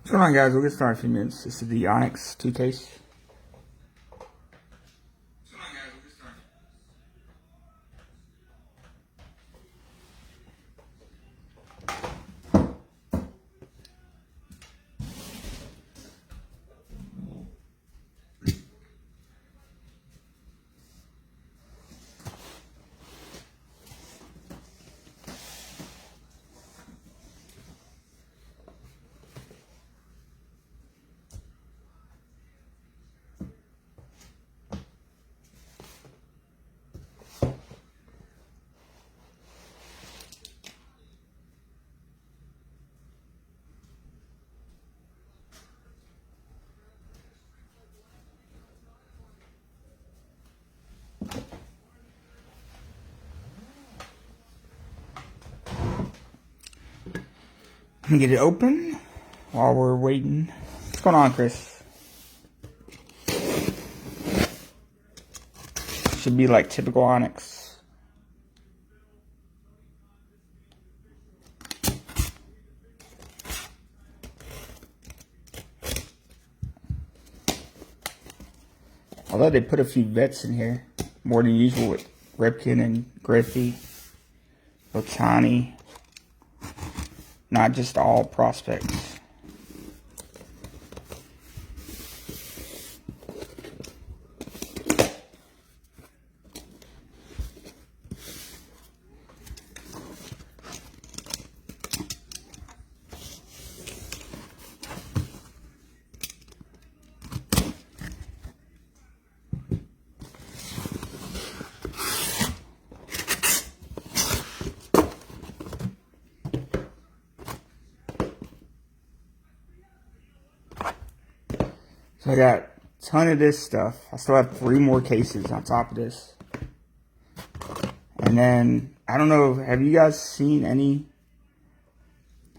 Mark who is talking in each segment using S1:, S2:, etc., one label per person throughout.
S1: What's going on, guys? We'll get started in a few minutes. This is the Onyx 2 case. Let me get it open while we're waiting. What's going on, Chris? Should be like typical Onyx. Although they put a few vets in here, more than usual with Ripken and Griffey, Otani. Not just all prospects. So I got a ton of this stuff. I still have 3 more cases on top of this. And then, I don't know, have you guys seen any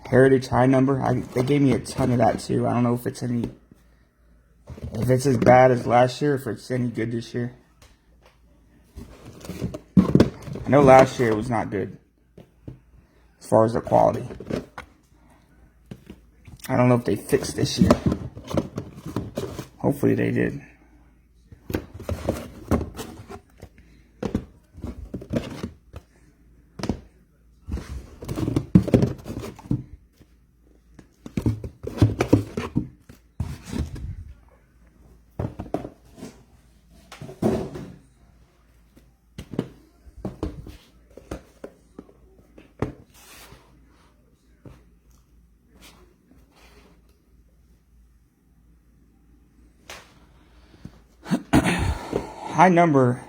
S1: Heritage High number? They gave me a ton of that too. I don't know if it's as bad as last year, or if it's any good this year. I know last year it was not good as far as the quality. I don't know if they fixed this year. Hopefully they did. High number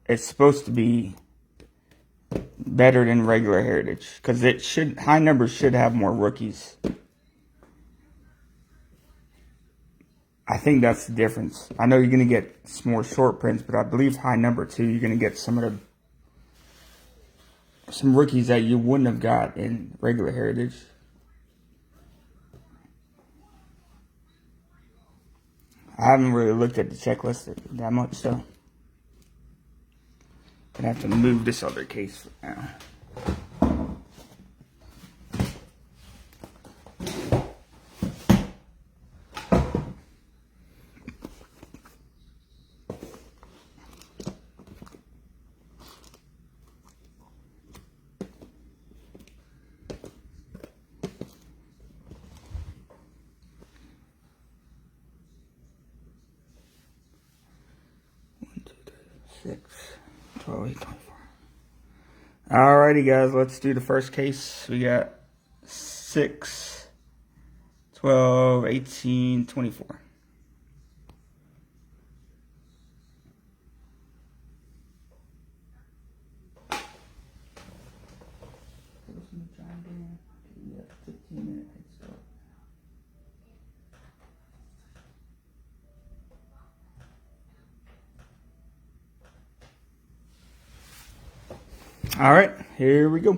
S1: is supposed to be better than regular Heritage because high numbers should have more rookies. I think that's the difference. I know you're going to get some more short prints, but I believe high number too, you're going to get some rookies that you wouldn't have got in regular Heritage. I haven't really looked at the checklist that much though. Gonna have to move this other case for now. Alrighty, guys, let's do the first case. We got 6, 12, 18, 24. All right, here we go.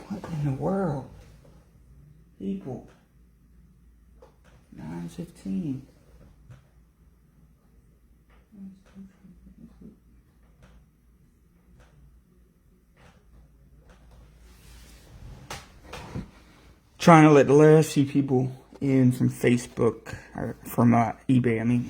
S1: What in the world? Equal 915. trying to let the last few people in from Facebook, or from eBay, I mean.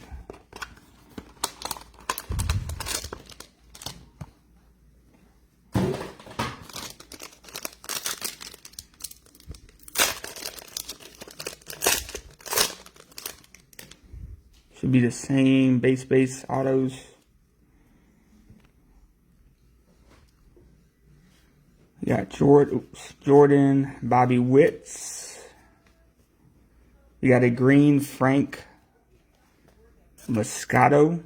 S1: Should be the same base autos. We got Jordan, Bobby Witts. We got a green Frank Moscato.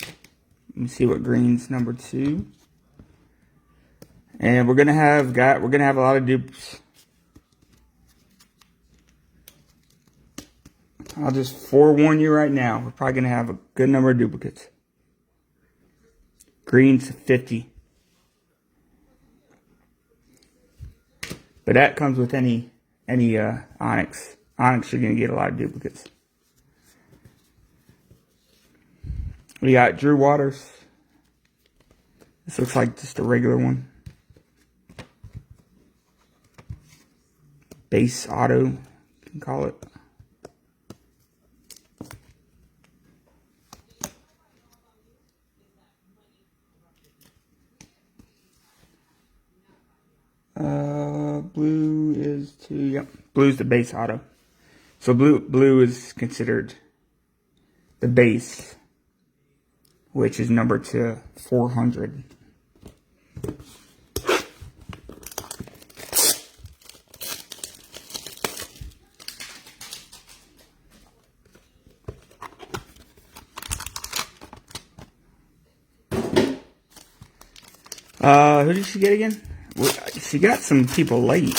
S1: Let me see what green's number 2. And we're gonna have a lot of dupes. I'll just forewarn you right now, we're probably gonna have a good number of duplicates. Green's 50. But that comes with any Onyx. Onyx, you're gonna get a lot of duplicates. We got Drew Waters. This looks like just a regular one. Base auto, you can call it. Blue is blue's the base auto. So blue is considered the base, which is number to 400. Who did she get again? Well, she got some people late,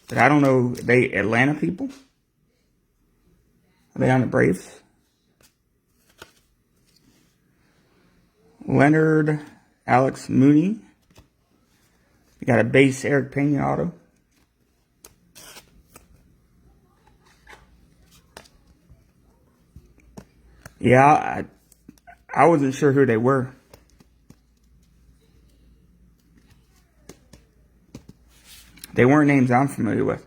S1: but I don't know. They Atlanta people? Are they on the Braves? Leonard, Alex Mooney. We got a base Eric Pena auto. Yeah, I wasn't sure who they were. They weren't names I'm familiar with.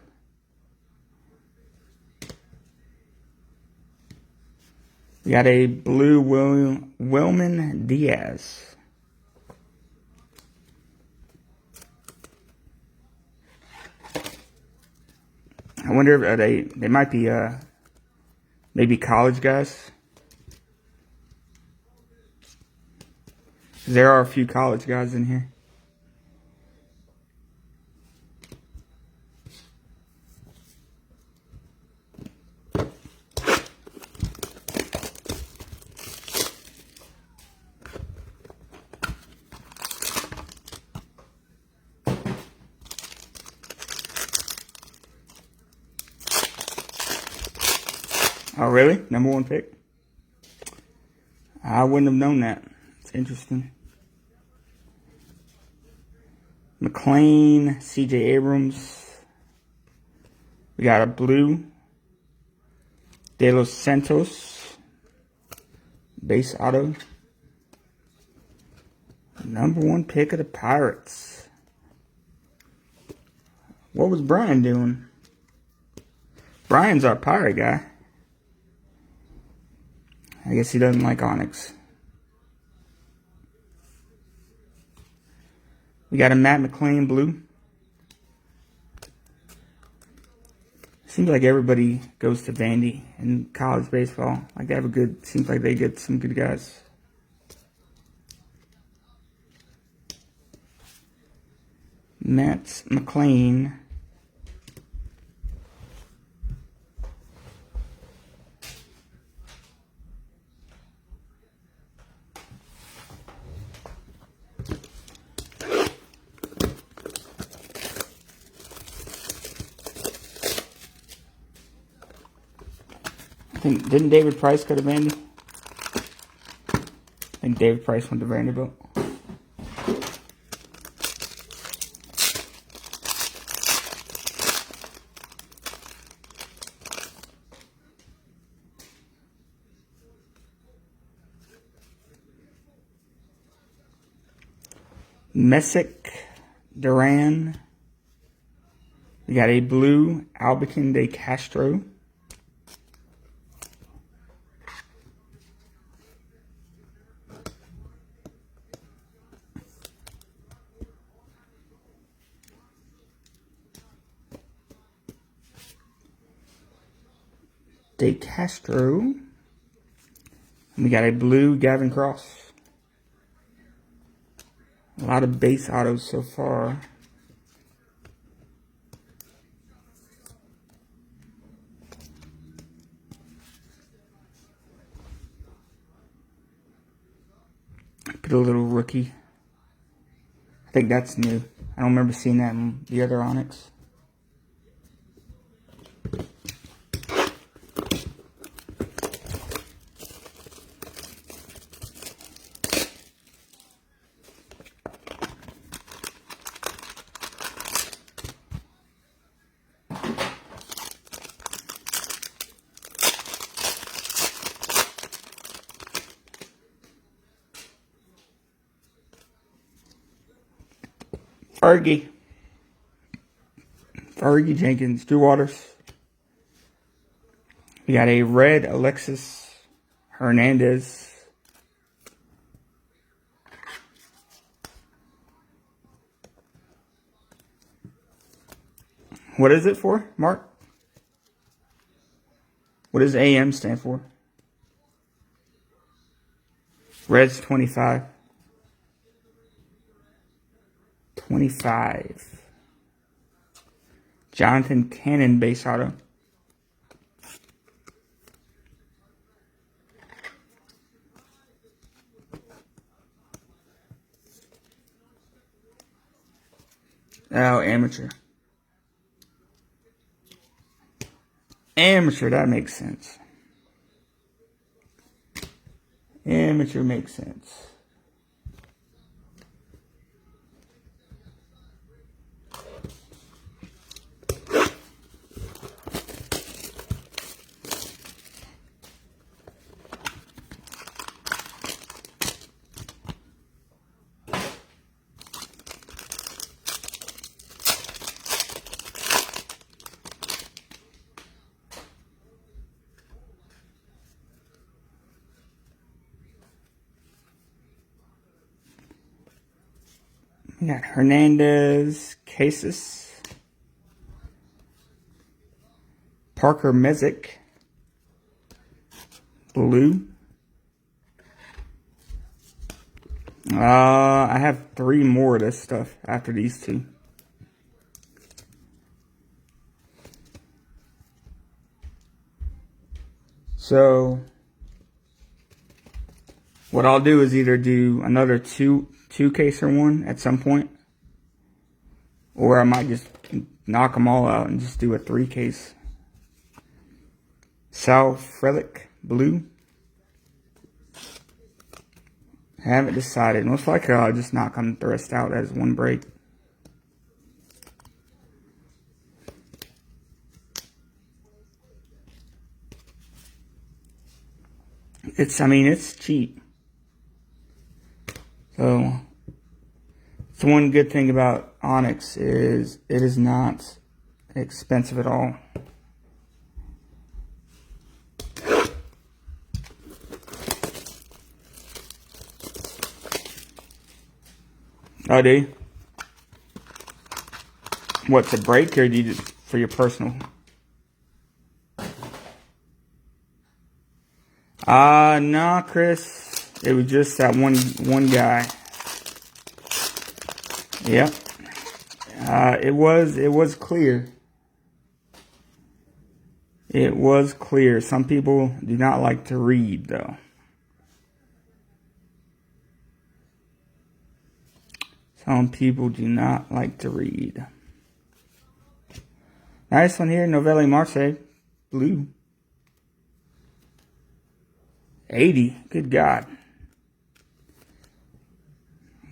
S1: We got a blue Wilman Diaz. I wonder if they might be maybe college guys. There are a few college guys in here. Oh, really? Number 1 pick? I wouldn't have known that. It's interesting. McLean, CJ Abrams. We got a blue De Los Santos base auto. Number 1 pick of the Pirates. What was Brian doing? Brian's our Pirate guy. I guess he doesn't like Onyx. We got a Matt McLean blue. Seems like everybody goes to Vandy in college baseball. Like they have seems like they get some good guys. Matt McLean. Didn't David Price go to Vandy? I think David Price went to Vanderbilt. Messick, Duran. We got a blue Albican de Castro. De Castro. And we got a blue Gavin Cross. A lot of base autos so far. Put a little rookie. I think that's new. I don't remember seeing that in the other Onyx. Fergie Jenkins, Drew Waters. We got a red Alexis Hernandez. What is it for, Mark? What does AM stand for? Reds 25. 25. Jonathan Cannon base auto. Oh, amateur. Amateur, that makes sense. Amateur makes sense. We got Hernandez, Cases, Parker Messick, blue. I have 3 more of this stuff after these 2. So what I'll do is either do another two caser one at some point, or I might just knock them all out and just do a 3 case. Sal Frelick, blue. Haven't decided. Most likely I'll just knock them the rest out as 1 break. It's cheap. So, it's one good thing about Onyx is it is not expensive at all. Oh, do you? What's a break, or do you just for your personal? Nah, Chris. It was just that one guy. Yep. It was clear. It was clear. Some people do not like to read, though. Some people do not like to read. Nice one here, Novelli Marseille, blue. 80, good God.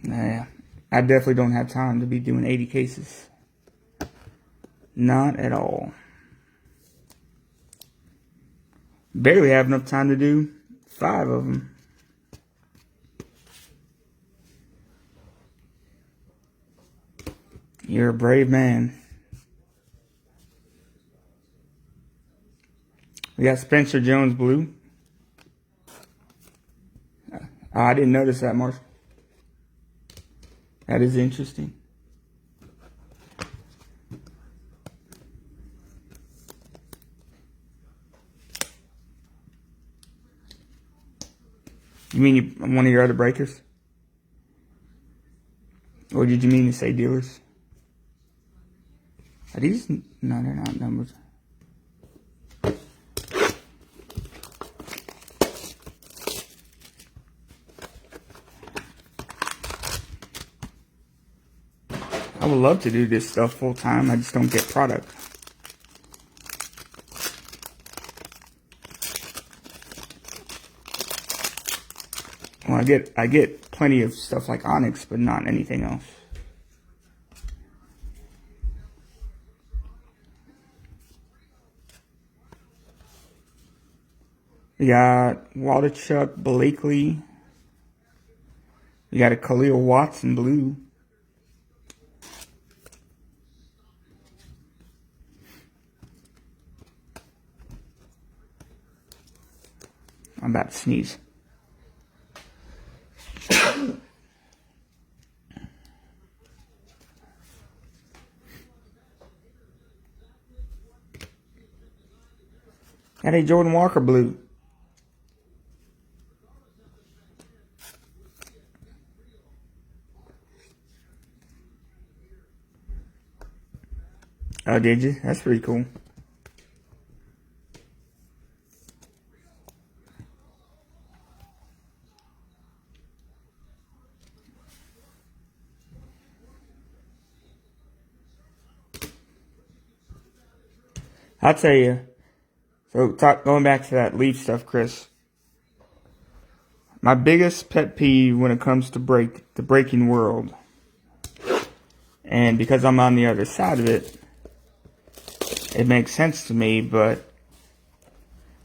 S1: Nah, I definitely don't have time to be doing 80 cases. Not at all. Barely have enough time to do 5 of them. You're a brave man. We got Spencer Jones blue. I didn't notice that, Marshall. That is interesting. You mean one of your other breakers? Or did you mean to say dealers? Are these? No, they're not numbers. I would love to do this stuff full time. I just don't get product. Well, I get plenty of stuff like Onyx, but not anything else. We got Waldichuk Blakely. We got a Khalil Watson blue. I'm about to sneeze. Got a Jordan Walker blue. Oh, did you? That's pretty cool. I'll tell you. So, going back to that Leaf stuff, Chris. My biggest pet peeve when it comes to the breaking world, and because I'm on the other side of it, it makes sense to me, but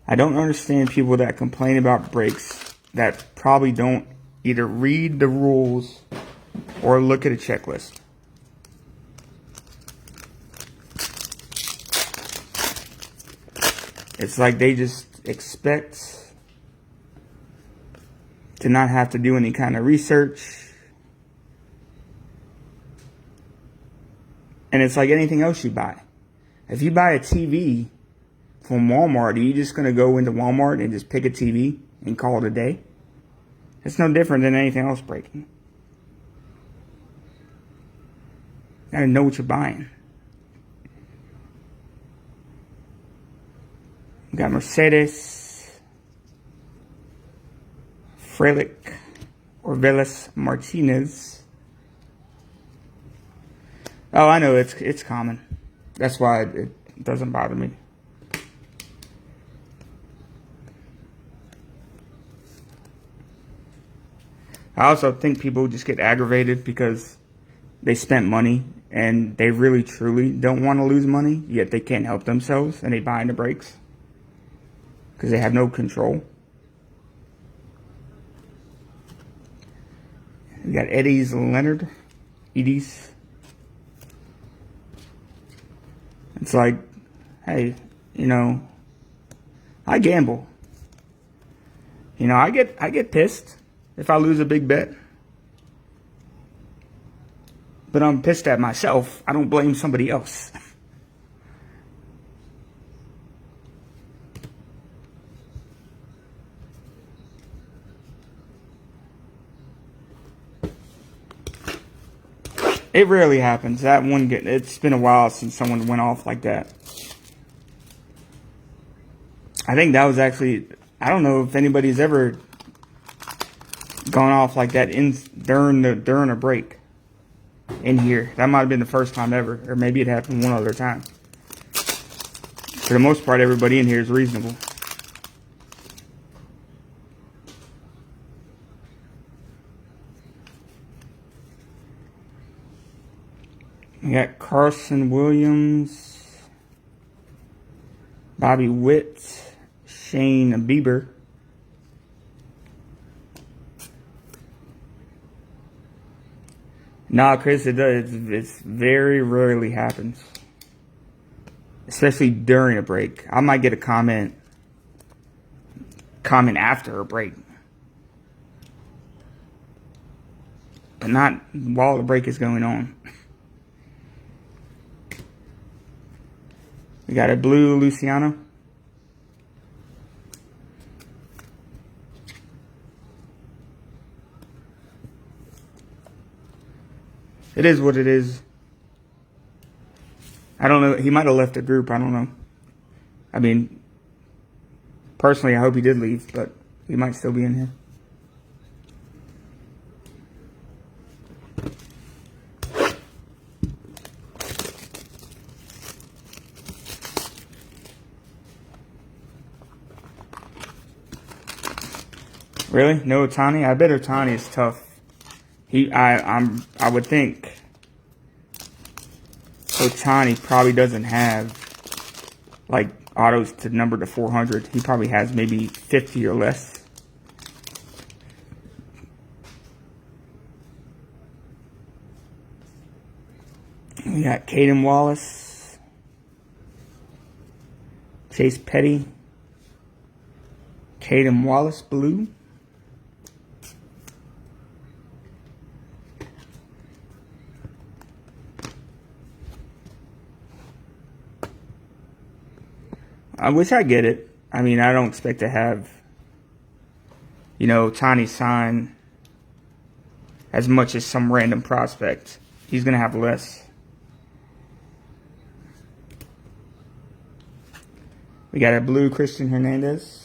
S1: I don't understand people that complain about breaks that probably don't either read the rules or look at a checklist. It's like they just expect to not have to do any kind of research. And it's like anything else you buy. If you buy a TV from Walmart, are you just going to go into Walmart and just pick a TV and call it a day? It's no different than anything else breaking. You got to know what you're buying. We got Mercedes, Frelick, Orvelis Martinez. Oh, I know, it's common. That's why it doesn't bother me. I also think people just get aggravated because they spent money and they really truly don't want to lose money, yet they can't help themselves and they buy into breaks because they have no control. We got Eddies Leonard. Eddies. It's like, hey, I gamble. I get pissed if I lose a big bet. But I'm pissed at myself. I don't blame somebody else. It rarely happens. It's been a while since someone went off like that. I think that was actually, I don't know if anybody's ever gone off like that during a break in here. That might have been the first time ever, or maybe it happened one other time. For the most part, everybody in here is reasonable. We got Carson Williams, Bobby Witt, Shane Bieber. Nah, Chris, it does. It's very rarely happens. Especially during a break. I might get a comment coming after a break. But not while the break is going on. We got a blue Luciano. It is what it is. I don't know. He might have left the group. I don't know. I mean, personally, I hope he did leave, but he might still be in here. Really? No Otani? I bet Otani is tough. I would think Otani probably doesn't have like autos to number to 400. He probably has maybe 50 or less. We got Caden Wallace, Chase Petty, Caden Wallace blue. I wish I get it. I mean, I don't expect to have, Tiny sign as much as some random prospect. He's going to have less. We got a blue Christian Hernandez.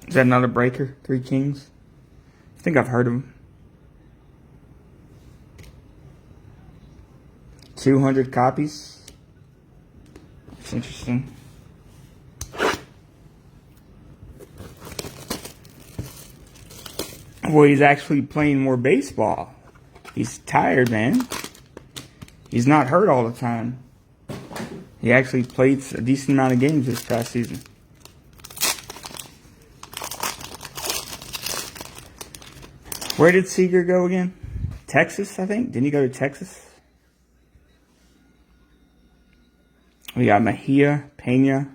S1: Is that another breaker? 3 Kings? I think I've heard of him. 200 copies. That's interesting. Well, he's actually playing more baseball. He's tired, man. He's not hurt all the time. He actually played a decent amount of games this past season. Where did Seager go again? Texas, I think. Didn't he go to Texas? We got Mejia, Pena.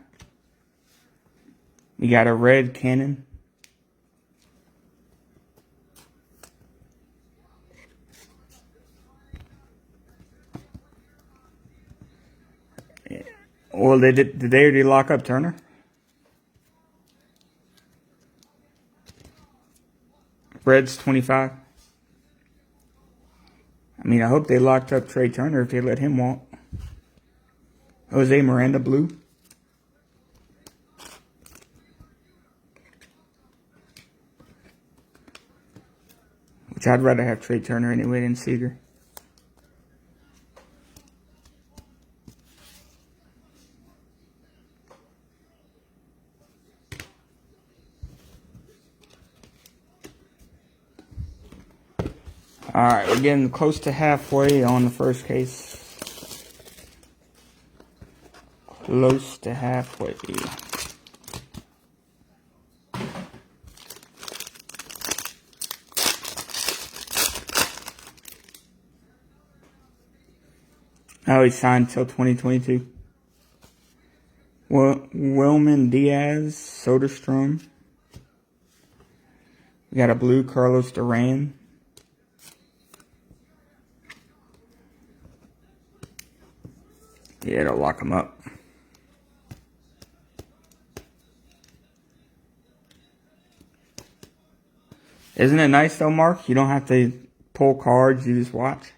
S1: We got a red Cannon. Well, did they already lock up Turner? Reds 25. I mean, I hope they locked up Trey Turner if they let him walk. Jose Miranda blue. Which I'd rather have Trey Turner anyway than Seager. Alright, we're getting close to halfway on the first case. Close to halfway. Oh, he signed till 2022. Wilman Diaz, Soderstrom. We got a blue Carlos Duran. Yeah, it'll lock him up. Isn't it nice though, Mark? You don't have to pull cards, you just watch.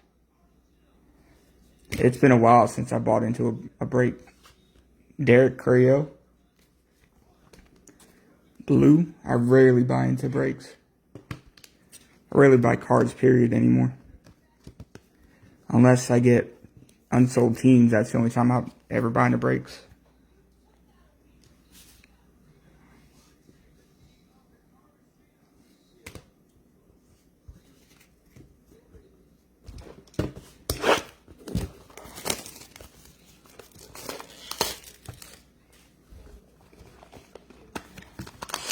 S1: It's been a while since I bought into a break. Derek Carrillo. Blue. I rarely buy into breaks. I rarely buy cards, period, anymore. Unless I get unsold teams, that's the only time I'll ever buy into breaks.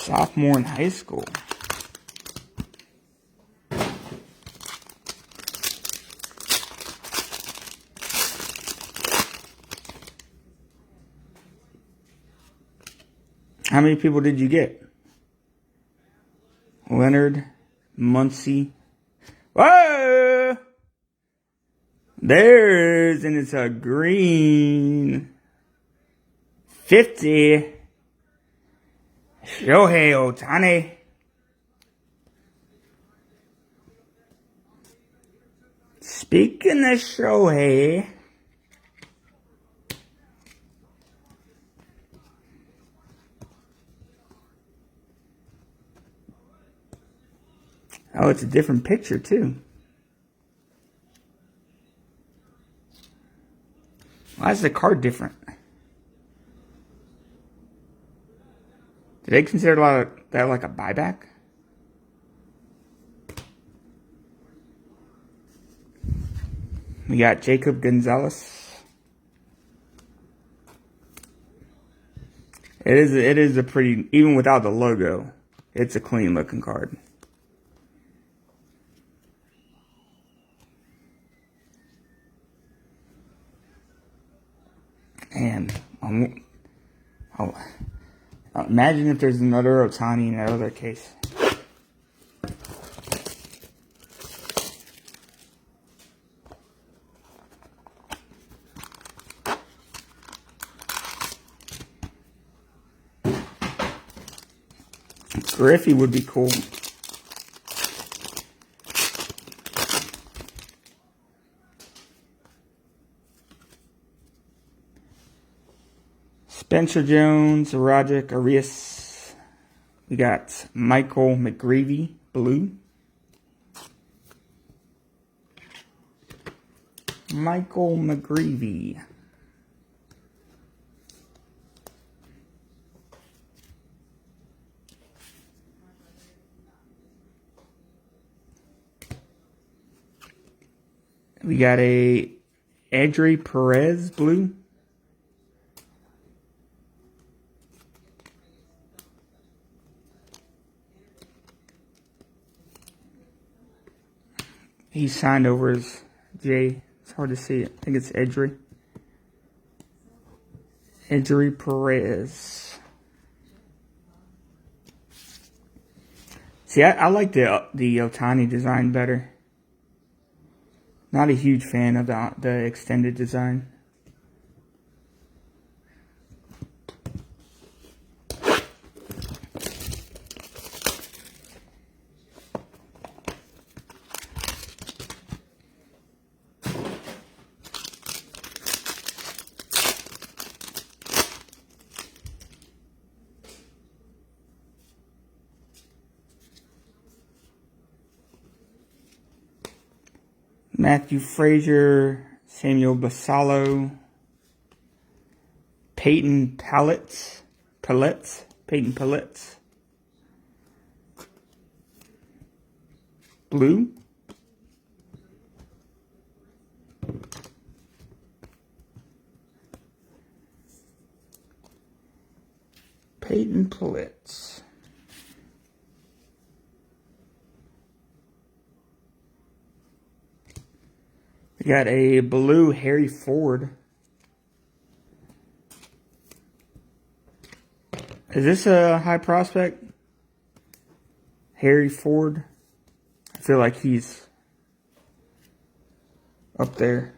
S1: Sophomore in high school. How many people did you get? Leonard, Muncie. Whoa! There's, and it's a green 50. Shohei Ohtani. Speaking of Shohei, oh, it's a different picture too. Why is the card different? Do they consider that like a buyback? We got Jacob Gonzalez. It is a pretty, even without the logo, it's a clean looking card. And imagine if there's another Ohtani in that other case. Griffey would be cool. Spencer Jones, Roderick Arias. We got Michael McGreevy, blue. Michael McGreevy. We got a Edry Perez, blue. He signed over his J. It's hard to see it. I think it's Edry. Edry Perez. See, I like the Ohtani design better. Not a huge fan of the extended design. Matthew Frazier, Samuel Basallo, Peyton Pallets, Peyton Pallets, blue. Peyton Pallets. We got a blue Harry Ford. Is this a high prospect? Harry Ford. I feel like he's up there.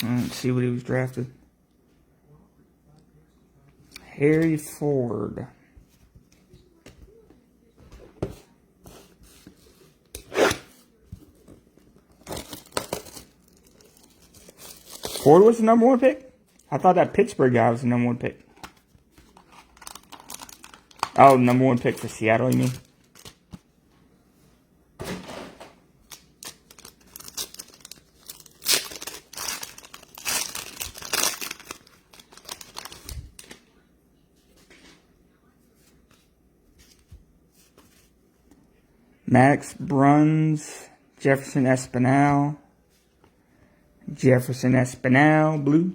S1: Let's see what he was drafted. Harry Ford. Ford was the number one pick? I thought that Pittsburgh guy was the number one pick. Oh, number one pick for Seattle, you mean? Max Bruns, Jefferson Espinal. Jefferson Espinal, blue.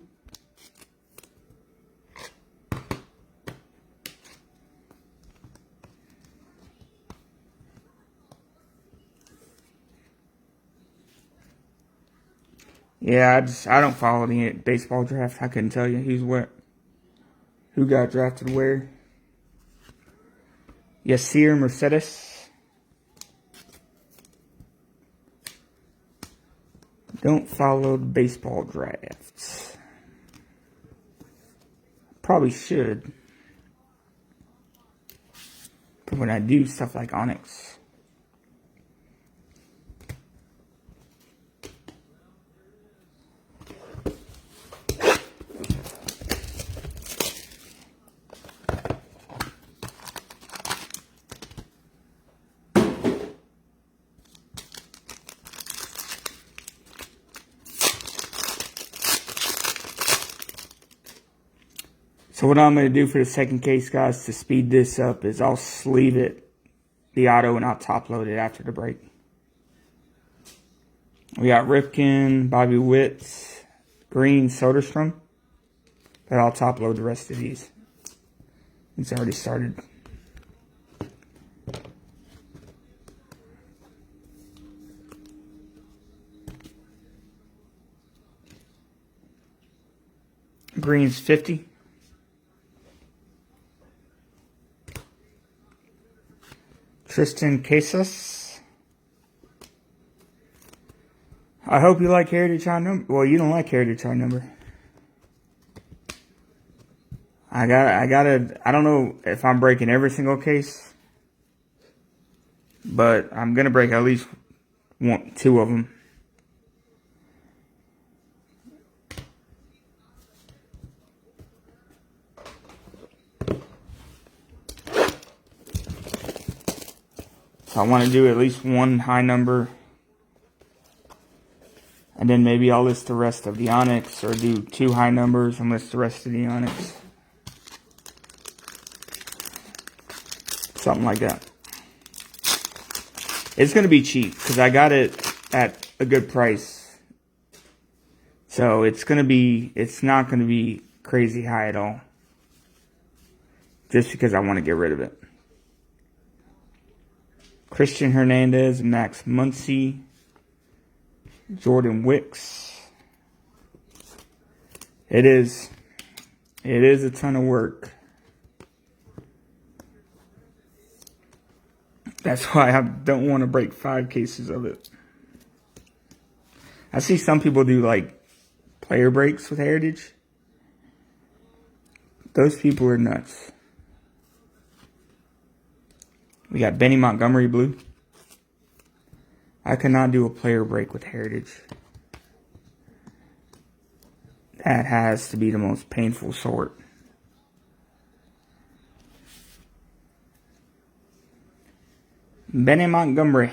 S1: Yeah, I don't follow the baseball draft. I couldn't tell you who got drafted where. Yasir Mercedes. Don't follow the baseball drafts. Probably should. But when I do stuff like Onyx. So what I'm going to do for the second case, guys, to speed this up is I'll sleeve it, the auto, and I'll top load it after the break. We got Ripken, Bobby Witt, Green, Soderstrom. But I'll top load the rest of these. It's already started. Green's 50. Tristan Casas. I hope you like Heritage High Number. Well, you don't like Heritage High Number. I don't know if I'm breaking every single case, but I'm going to break at least two of them. So I want to do at least one high number. And then maybe I'll list the rest of the Onyx, or do two high numbers and list the rest of the Onyx. Something like that. It's going to be cheap because I got it at a good price. So it's not going to be crazy high at all. Just because I want to get rid of it. Christian Hernandez, Max Muncy, Jordan Wicks. It is a ton of work. That's why I don't want to break 5 cases of it. I see some people do like player breaks with Heritage. Those people are nuts. We got Benny Montgomery blue. I cannot do a player break with Heritage. That has to be the most painful sort. Benny Montgomery.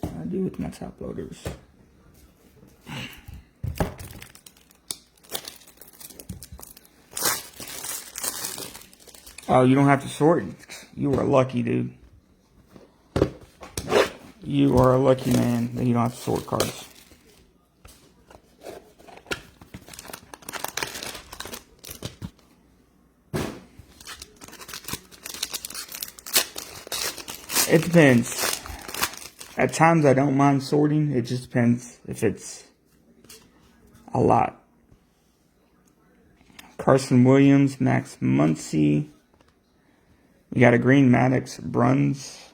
S1: I do with my top loaders. Oh, you don't have to sort? You are lucky, dude. You are a lucky man that you don't have to sort cards. It depends. At times I don't mind sorting. It just depends if it's a lot. Carson Williams, Max Muncy. We got a green Maddox Bruns.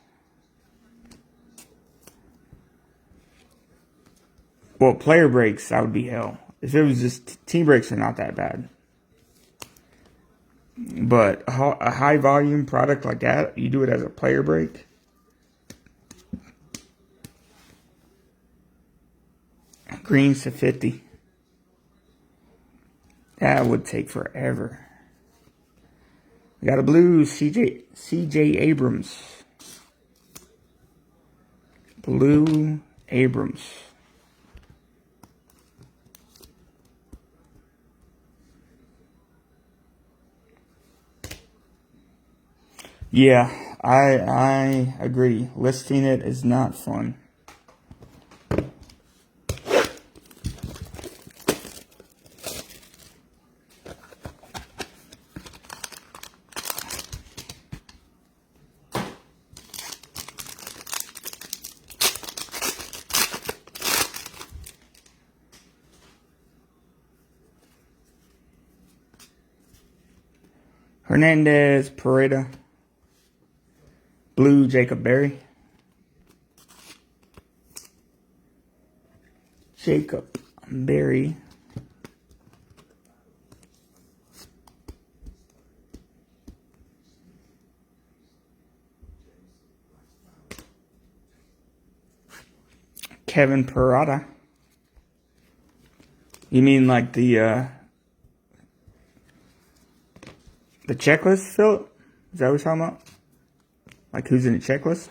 S1: Well, player breaks, that would be hell. If it was just team breaks, are not that bad. But a high volume product like that, you do it as a player break. Greens to 50. That would take forever. We got a blue CJ Abrams. Blue Abrams. Yeah, I agree. Listing it is not fun. Hernandez, Pereira. Blue, Jacob Berry. Jacob Berry. Kevin Parada. You mean like the checklist, Philip? Is that what you're talking about? Like who's in the checklist?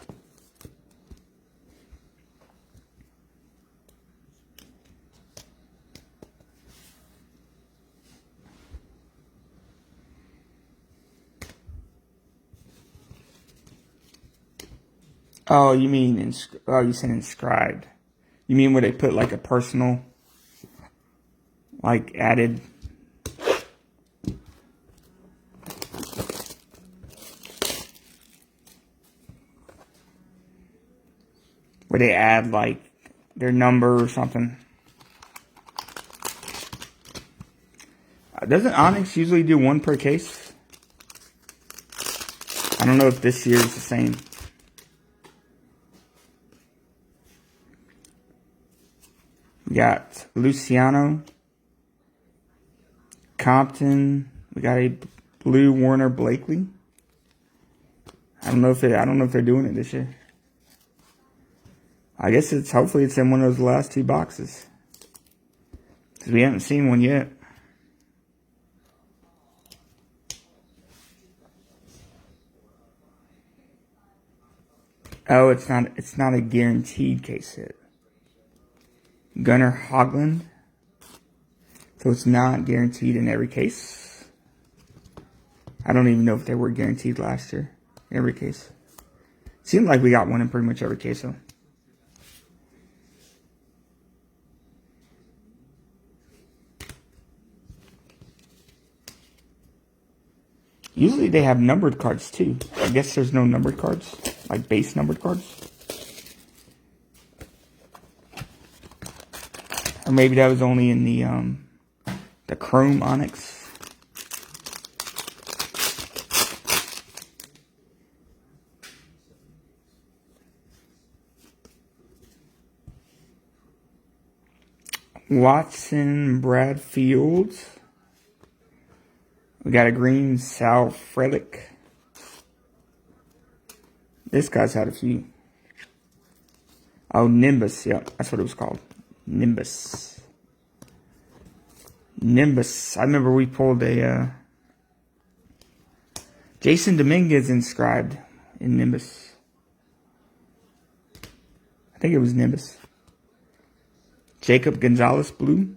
S1: Oh, you mean you said inscribed. You mean where they put like a personal, like added. Where they add like their number or something. Doesn't Onyx usually do one per case? I don't know if this year is the same. We got Luciano, Compton. We got a blue Warner Blakely. I don't know if they're doing it this year. I guess hopefully it's in one of those last two boxes. Because we haven't seen one yet. Oh, it's not a guaranteed case hit. Gunnar Hoglund. So it's not guaranteed in every case. I don't even know if they were guaranteed last year. Every case. Seemed like we got one in pretty much every case though. Usually they have numbered cards too. I guess there's no numbered cards. Like base numbered cards. Or maybe that was only in the Chrome Onyx. Watson, Bradfield. We got a green Sal Frelick. This guy's had a few. Oh, Nimbus. Yeah, that's what it was called. Nimbus. Nimbus. I remember we pulled a Jason Dominguez inscribed in Nimbus. I think it was Nimbus. Jacob Gonzalez blue.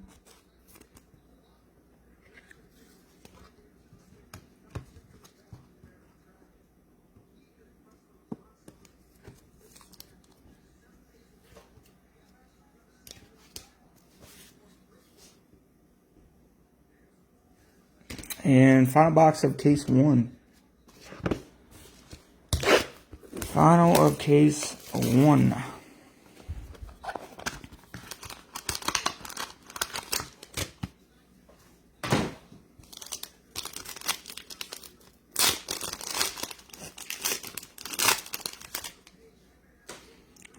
S1: And final box of case 1. Final of case 1.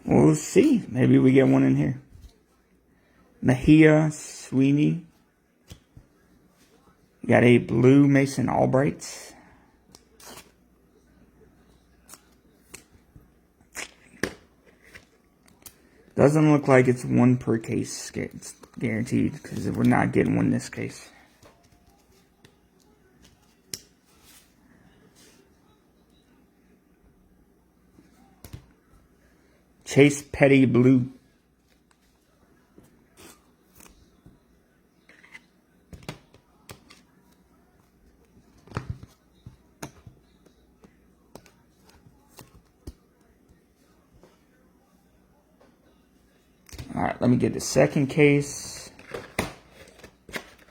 S1: We'll see. Maybe we get one in here. Mejia Sweeney. You got a blue Mason Albright. Doesn't look like it's one per case guaranteed because we're not getting one in this case. Chase Petty blue. Alright, let me get the second case.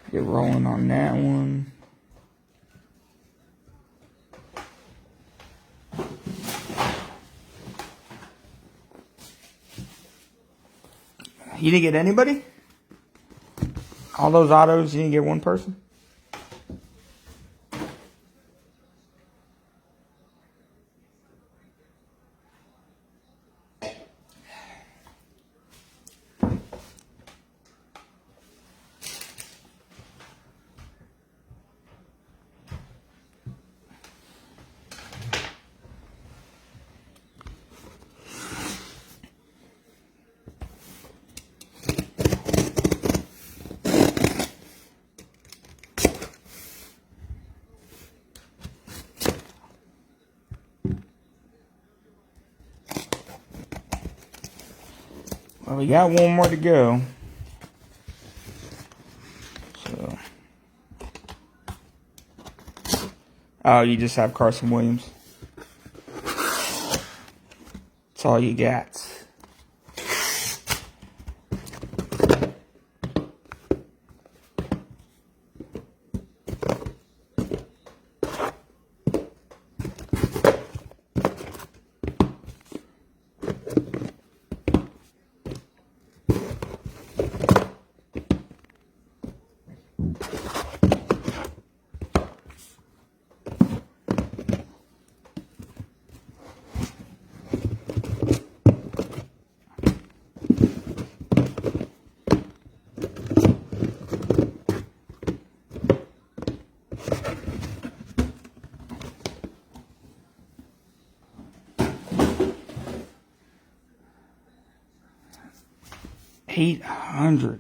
S1: Get rolling on that one. You didn't get anybody? All those autos, you didn't get one person? Well, we got one more to go. So, oh, you just have Carson Williams. That's all you got. $800.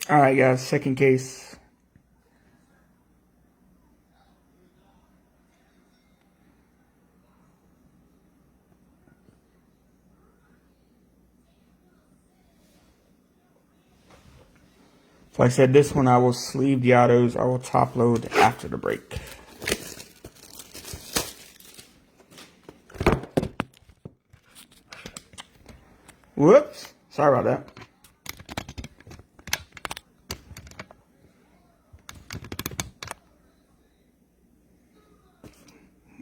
S1: All right, guys, second case. So like I said, this one I will sleeve the autos. I will top load after the break. Whoops. Sorry about that.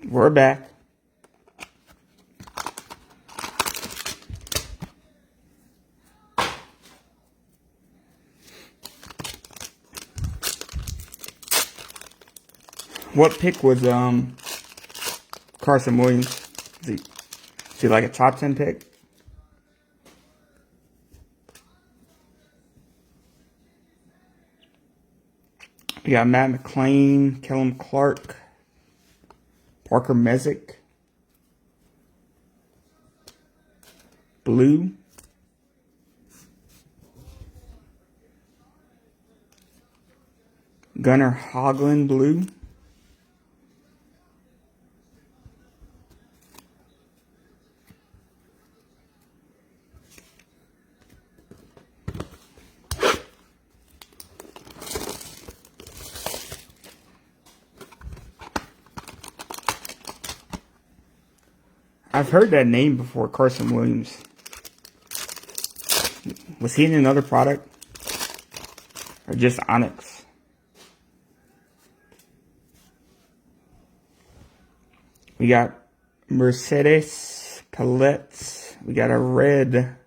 S1: We're back. What pick was Carson Williams? Is he like a top 10 pick? We got Matt McClain, Kellum Clark, Parker Messick, blue, Gunnar Hoglund, blue, I've heard that name before, Carson Williams. Was he in another product? Or just Onyx? We got Mercedes Palette. We got a red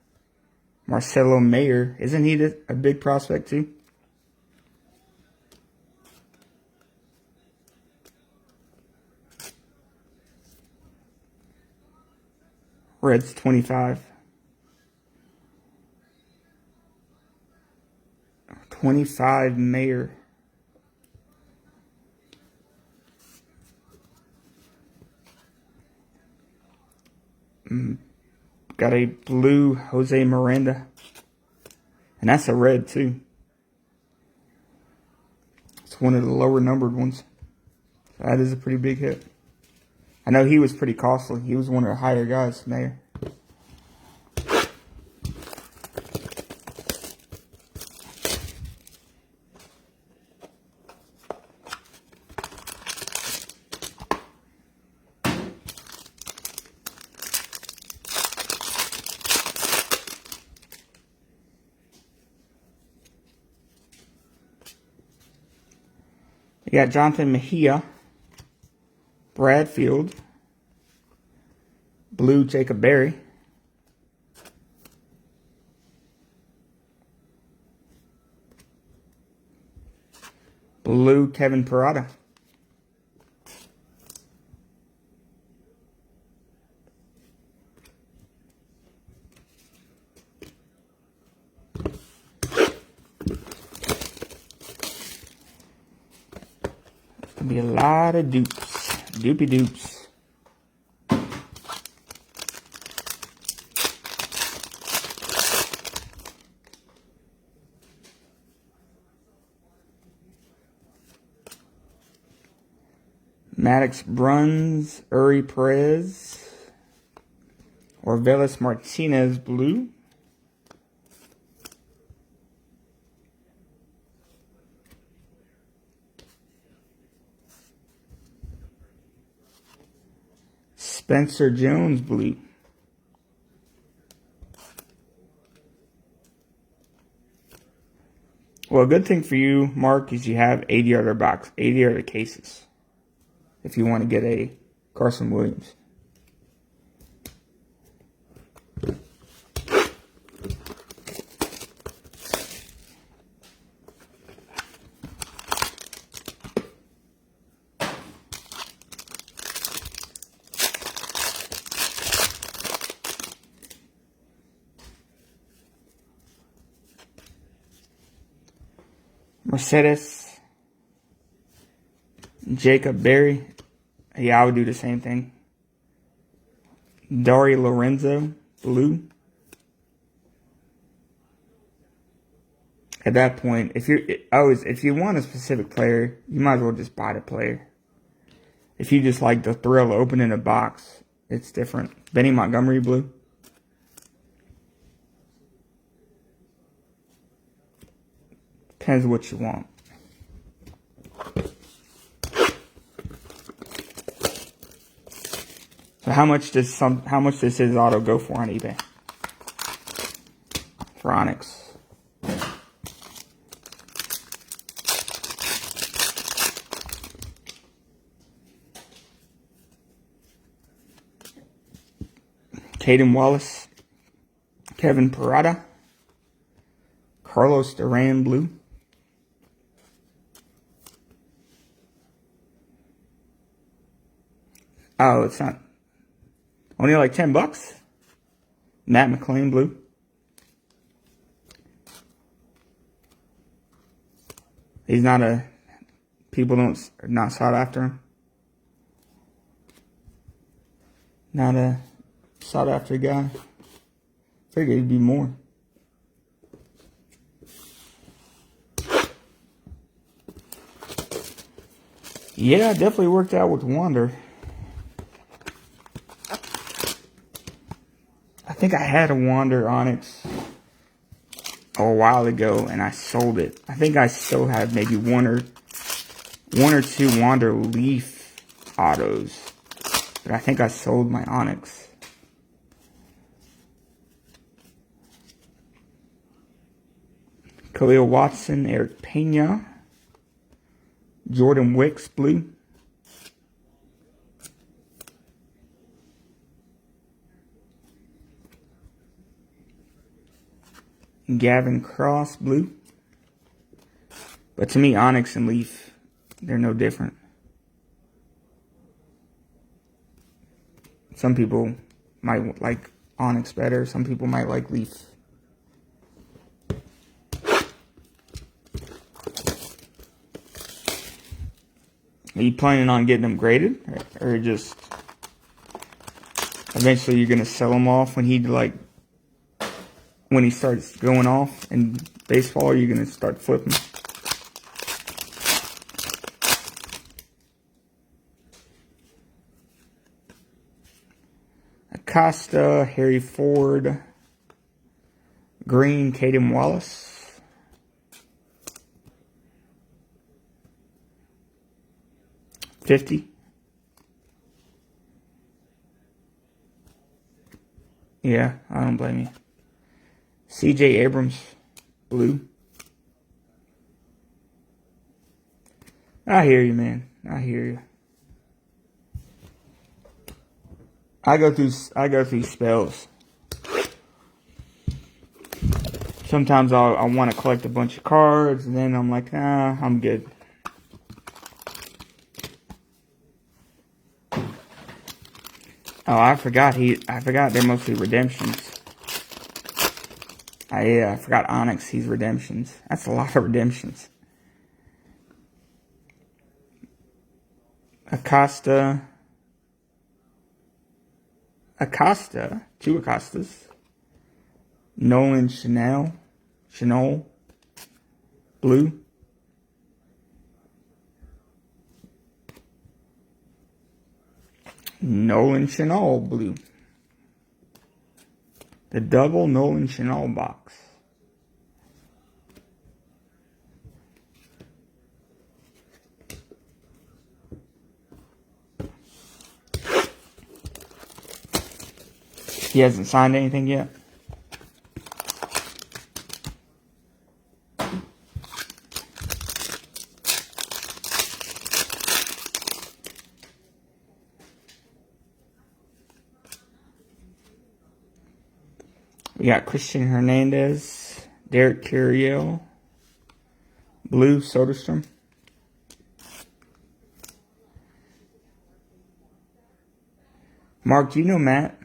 S1: Marcelo Mayer. Isn't he a big prospect too? Reds 25. 25 Mayer. Got a blue Jose Miranda. And that's a red too. It's one of the lower numbered ones. That is a pretty big hit. I know he was pretty costly. He was one of the higher guys, Mayer. We got Jonathan Mejia, Bradfield, blue Jacob Berry, blue Kevin Parada, gonna be a lot of dupes. Doopy dupes. Maddox Bruns, Uri Perez, Orvelis Martinez blue. Spencer Jones blue. Well, a good thing for you, Mark, is you have 80 other cases. If you want to get a Carson Williams. Mercedes, Jacob Berry. Yeah, I would do the same thing. Dari Lorenzo, blue. At that point, if you want a specific player, you might as well just buy the player. If you just like the thrill of opening a box, it's different. Benny Montgomery, blue. Depends what you want. So how much does his auto go for on eBay? For Onyx. Caden Wallace, Kevin Parada, Carlos Duran blue. Oh, it's not. Only like $10. Matt McLean blue. He's not a. People are not sought after him. Not a sought after guy. Figured he'd be more. Yeah, definitely worked out with Wander. I think I had a Wander Onyx a while ago and I sold it. I think I still have maybe one or two Wander Leaf autos, but I think I sold my Onyx. Khalil Watson, Eric Pena, Jordan Wicks blue. Gavin Cross blue. But to me, Onyx and Leaf, they're no different. Some people might like Onyx better. Some people might like Leaf. Are you planning on getting them graded? Or just eventually you're going to sell them off when he starts going off in baseball? You're going to start flipping? Acosta, Harry Ford, Green, Caden Wallace. $50. Yeah, I don't blame you. CJ Abrams, blue. I hear you, man. I hear you. I go through spells. Sometimes I want to collect a bunch of cards, and then I'm like, nah, I'm good. Oh, I forgot they're mostly redemptions. Yeah, I forgot Onyx, he's redemptions. That's a lot of redemptions. Acosta. Two Acostas. Nolan Chanel, blue. Nolan Chanel, blue. The double Nolan Chanel box. He hasn't signed anything yet. We got Christian Hernandez, Derek Carriel, blue Soderstrom. Mark, do you know Matt?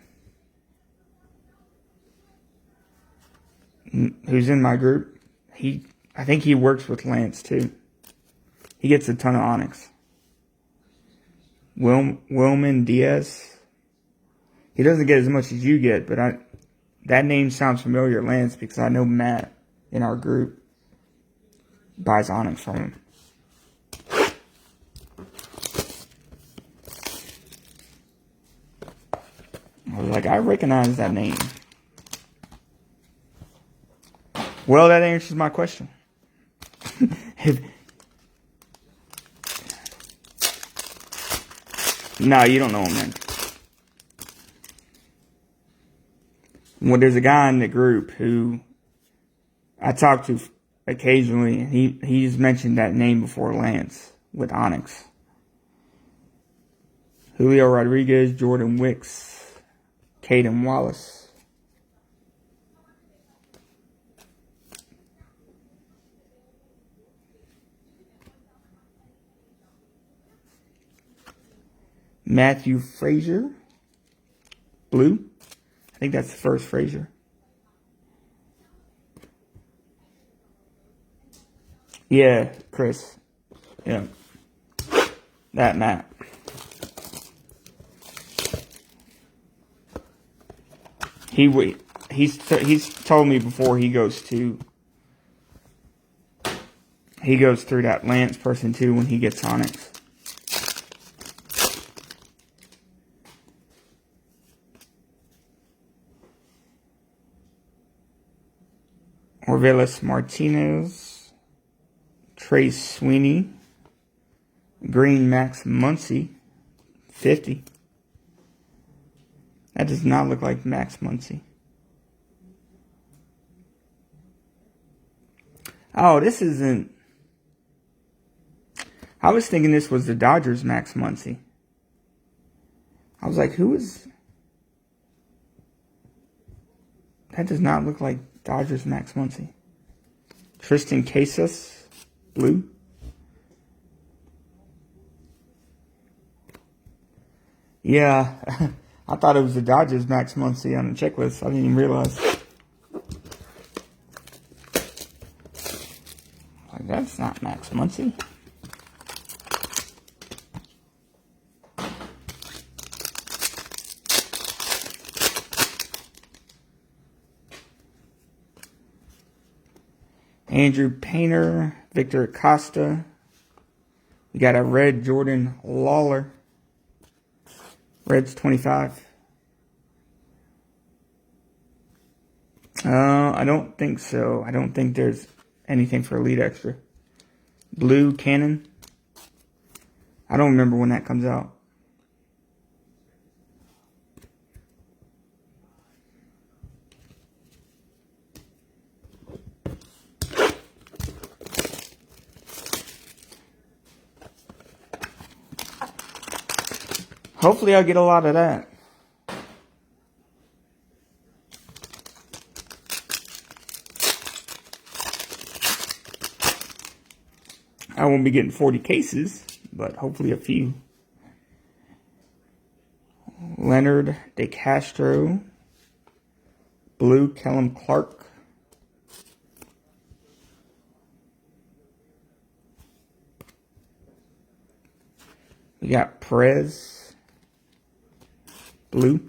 S1: Who's in my group? I think he works with Lance too. He gets a ton of Onyx. Wilman Diaz. He doesn't get as much as you get, but that name sounds familiar, Lance, because I know Matt in our group buys Onyx from him. I was like, I recognize that name. Well, that answers my question. No, you don't know him, man. Well, there's a guy in the group who I talk to occasionally, and he's mentioned that name before, Lance, with Onyx. Julio Rodriguez, Jordan Wicks, Caden Wallace. Matthew Frazier, blue. I think that's the first Frazier. Yeah, Chris. Yeah. That Matt. He's told me before he goes through that Lance person too when he gets Onyx. Orvelis Martinez, Trace Sweeney, Green Max Muncy, 50. That does not look like Max Muncy. Oh, this isn't. I was thinking this was the Dodgers Max Muncy. I was like, who is. That does not look like Dodgers Max Muncy. Tristan Casas, blue. Yeah, I thought it was the Dodgers Max Muncy on the checklist. I didn't even realize. Like, that's not Max Muncy. Andrew Painter, Victor Acosta. We got a red Jordan Lawler. Reds 25. I don't think so. I don't think there's anything for Elite Extra. Blue Cannon. I don't remember when that comes out. Hopefully I'll get a lot of that. I won't be getting 40 cases, but hopefully a few. Leonard DeCastro. Blue Kellum Clark. We got Perez, blue.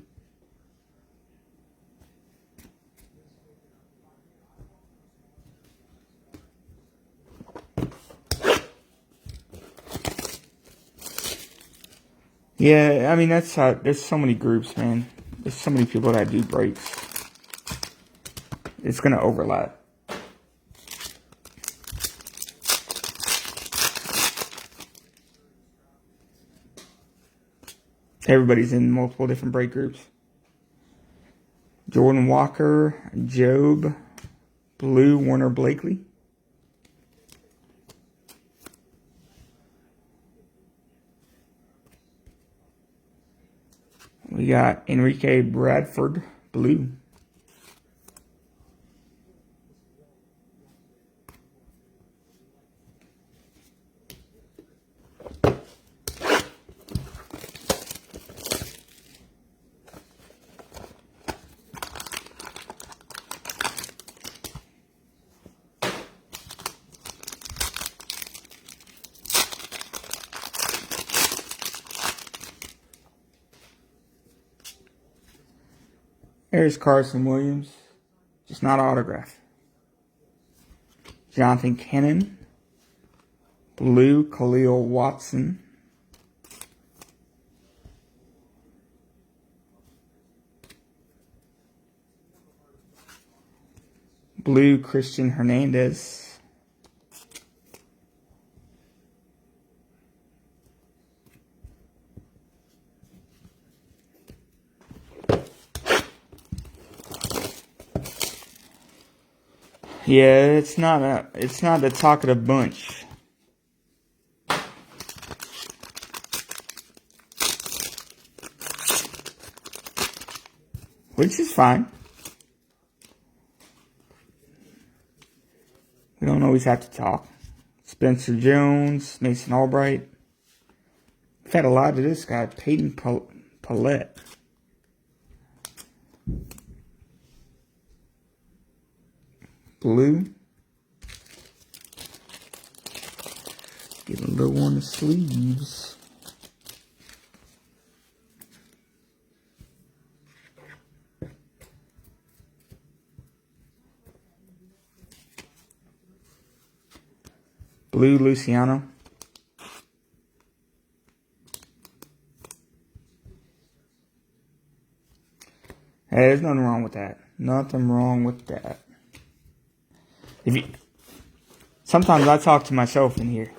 S1: Yeah, I mean, that's how, there's so many groups, man. There's so many people that do breaks. It's going to overlap. Everybody's in multiple different break groups. Jordan Walker, Job, blue, Warner Blakely. We got Enrique Bradford, blue. There's Carson Williams, just not autograph. Jonathan Kennan, blue, Khalil Watson. Blue, Christian Hernandez. Yeah, it's not the talk of the bunch. Which is fine. We don't always have to talk. Spencer Jones, Mason Albright. We've had a lot of this guy, Peyton Paulette. Blue. Get a little on the sleeves. Blue, Luciano. Hey, there's nothing wrong with that. Nothing wrong with that. Sometimes I talk to myself in here.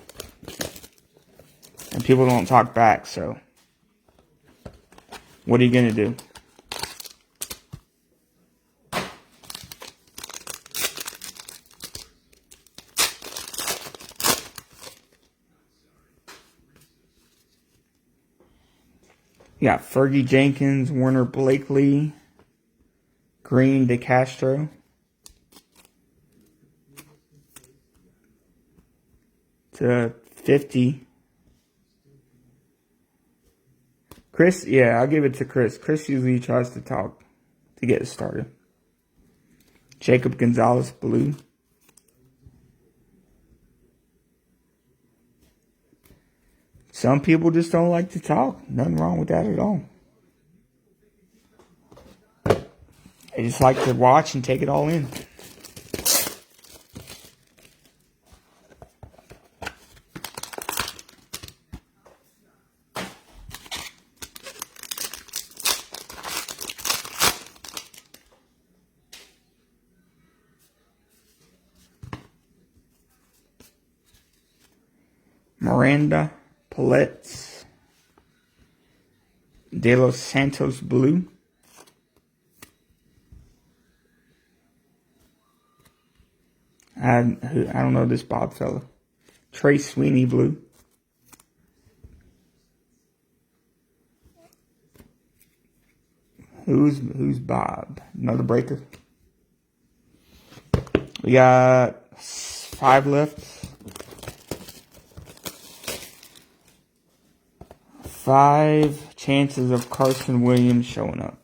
S1: And people don't talk back, so what are you going to do? You got Fergie Jenkins, Warner Blakely, Green DeCastro. To 50. Chris, yeah, I'll give it to Chris. Chris usually tries to talk to get it started. Jacob Gonzalez, blue. Some people just don't like to talk. Nothing wrong with that at all. They just like to watch and take it all in. Miranda Paulette, De Los Santos, blue. I don't know this Bob fella. Trey Sweeney, blue. Who's Bob? Another breaker. We got 5 left. 5 chances of Carson Williams showing up.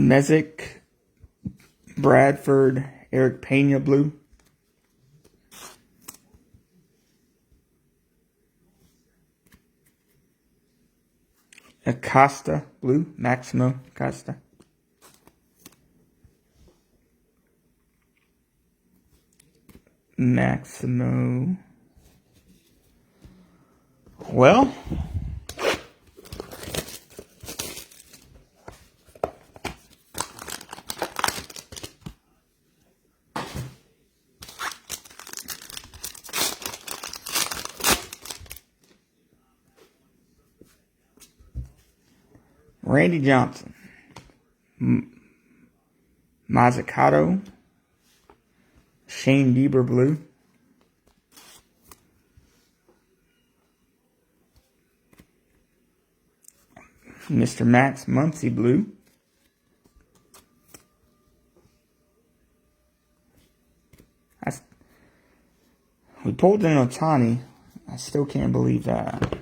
S1: Mesick, Bradford, Eric Pena blue. Acosta blue, Maximo Acosta. Maximo. Well, Randy Johnson, Mazzucato, Shane Bieber blue, Mr. Max Muncy blue, we pulled in Ohtani. I still can't believe that.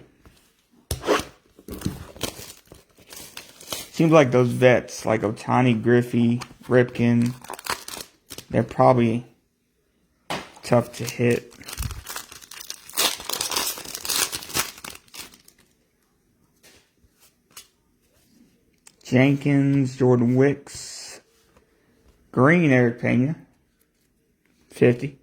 S1: Seems like those vets, like Ohtani, Griffey, Ripken, they're probably tough to hit. Jenkins, Jordan Wicks, green Eric Pena, 50.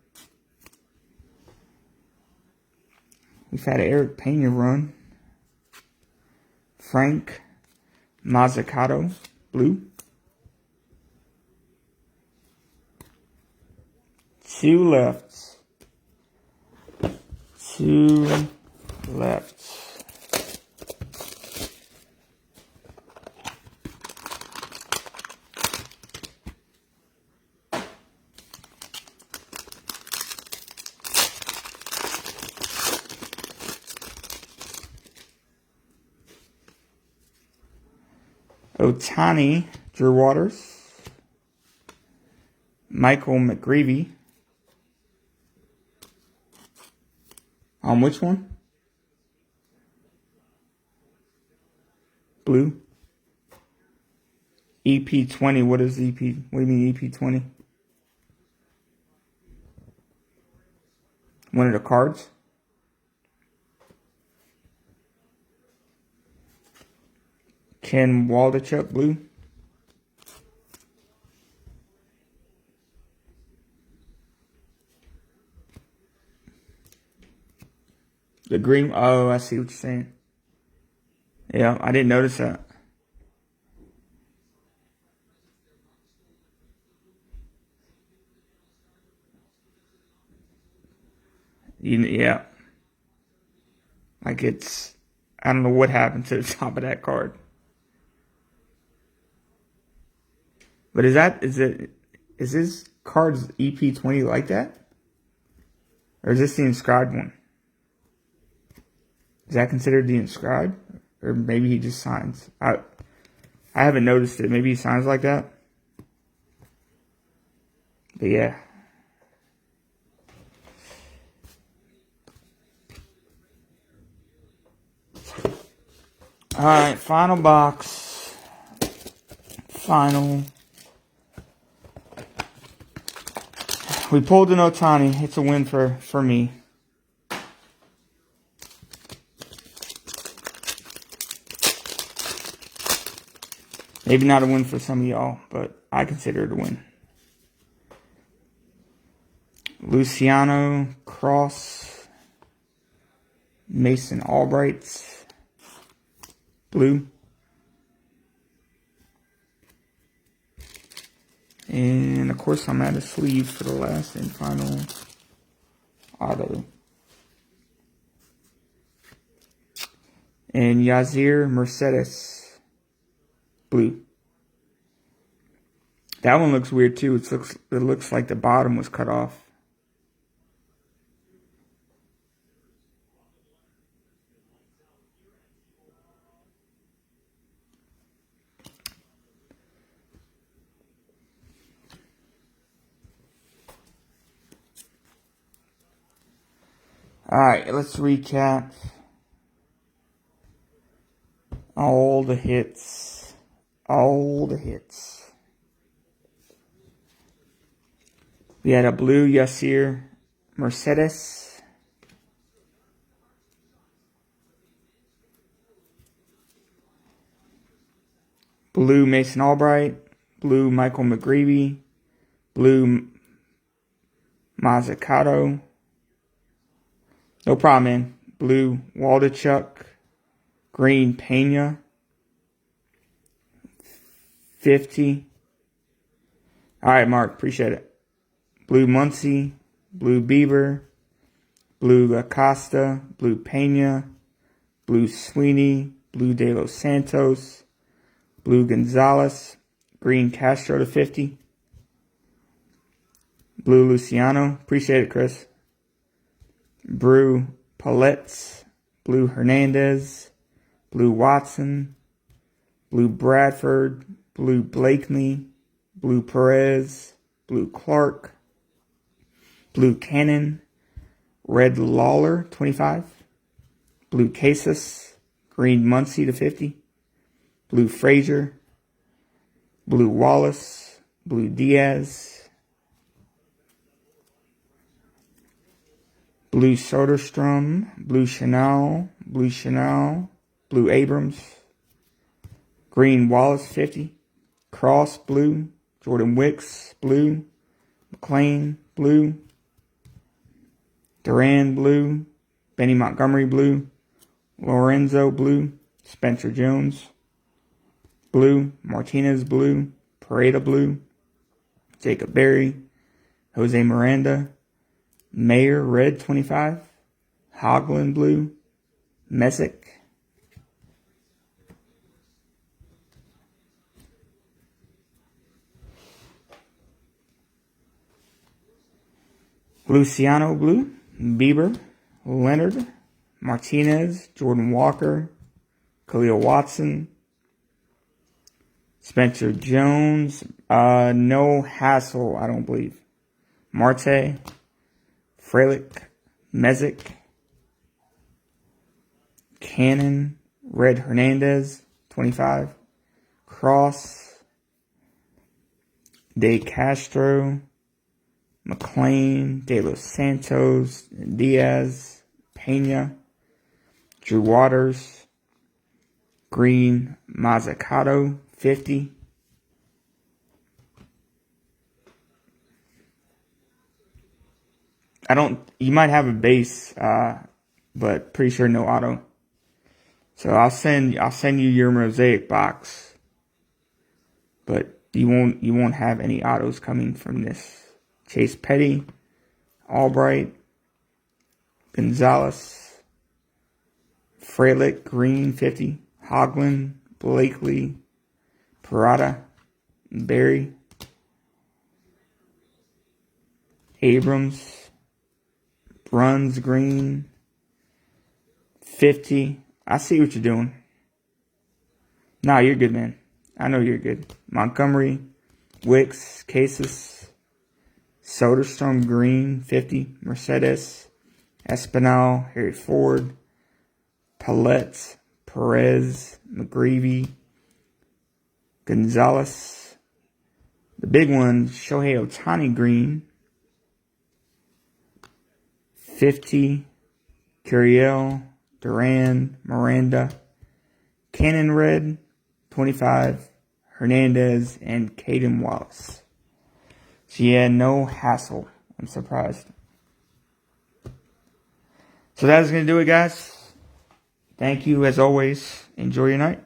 S1: We've had an Eric Pena run. Frank Mazzucato, blue. 2 lefts. 2 lefts. Ohtani, Drew Waters, Michael McGreevy. On which one? Blue. EP20. What is EP? What do you mean EP20? One of the cards? Ken Waldachuk blue. The green. Oh, I see what you're saying. Yeah, I didn't notice that. Yeah. Like it's, I don't know what happened to the top of that card. But is this card's EP20 like that? Or is this the inscribed one? Is that considered the inscribed? Or maybe he just signs. I haven't noticed it. Maybe he signs like that. But yeah. Alright, final box. Final. We pulled an Ohtani. It's a win for me. Maybe not a win for some of y'all, but I consider it a win. Luciano, Cross, Mason Albrights, blue. And of course I'm at a sleeve for the last and final auto. And Yazir Mercedes, blue. That one looks weird too. It looks like the bottom was cut off. Alright, let's recap all the hits. All the hits. We had a blue Yasir Mercedes. Blue Mason Albright. Blue Michael McGreevy. Blue Mazzucato. No problem, man. Blue Waldachuk. Green Pena. 50. Alright, Mark. Appreciate it. Blue Muncie. Blue Bieber. Blue Acosta. Blue Pena. Blue Sweeney. Blue De Los Santos. Blue Gonzalez. Green Castro to 50. Blue Luciano. Appreciate it, Chris. Blue Palettes. Blue Hernandez. Blue Watson. Blue Bradford. Blue Blakeney. Blue Perez. Blue Clark. Blue Cannon. Red Lawler, 25. Blue Casas. Green Muncie to 50. Blue Frazier. Blue Wallace. Blue Diaz. Blue Soderstrom. Blue Chanel. Blue Chanel. Blue Abrams. Green Wallace, 50. Cross, blue. Jordan Wicks, blue. McLean, blue. Duran, blue. Benny Montgomery, blue. Lorenzo, blue. Spencer Jones, blue. Martinez, blue. Pareda, blue. Jacob Berry. Jose Miranda. Mayer, red, 25. Hoglund, blue. Messick. Luciano, blue. Bieber. Leonard. Martinez. Jordan Walker. Khalil Watson. Spencer Jones. No Hassel, I don't believe. Marte. Frelick. Mezek. Cannon. Red Hernandez, 25. Cross. De Castro. McLean. De Los Santos. Diaz. Pena. Drew Waters. Green Mazzucato, 50. You might have a base, but pretty sure no auto. So I'll send you your mosaic box, but you won't have any autos coming from this. Chase Petty, Albright, Gonzalez, Frelick, Green, 50. Hoglund, Blakely, Parada, Berry, Abrams, Bruns, Green, 50. I see what you're doing. Nah, you're good, man. I know you're good. Montgomery, Wicks, Casas, Soderstrom, Green, 50. Mercedes, Espinal, Harry Ford, Palette, Perez, McGreevy, Gonzalez. The big one, Shohei Ohtani, Green, 50. Curiel, Duran, Miranda, Cannon, red, 25. Hernandez, and Caden Wallace. So yeah, no hassle. I'm surprised. So that is going to do it, guys. Thank you, as always. Enjoy your night.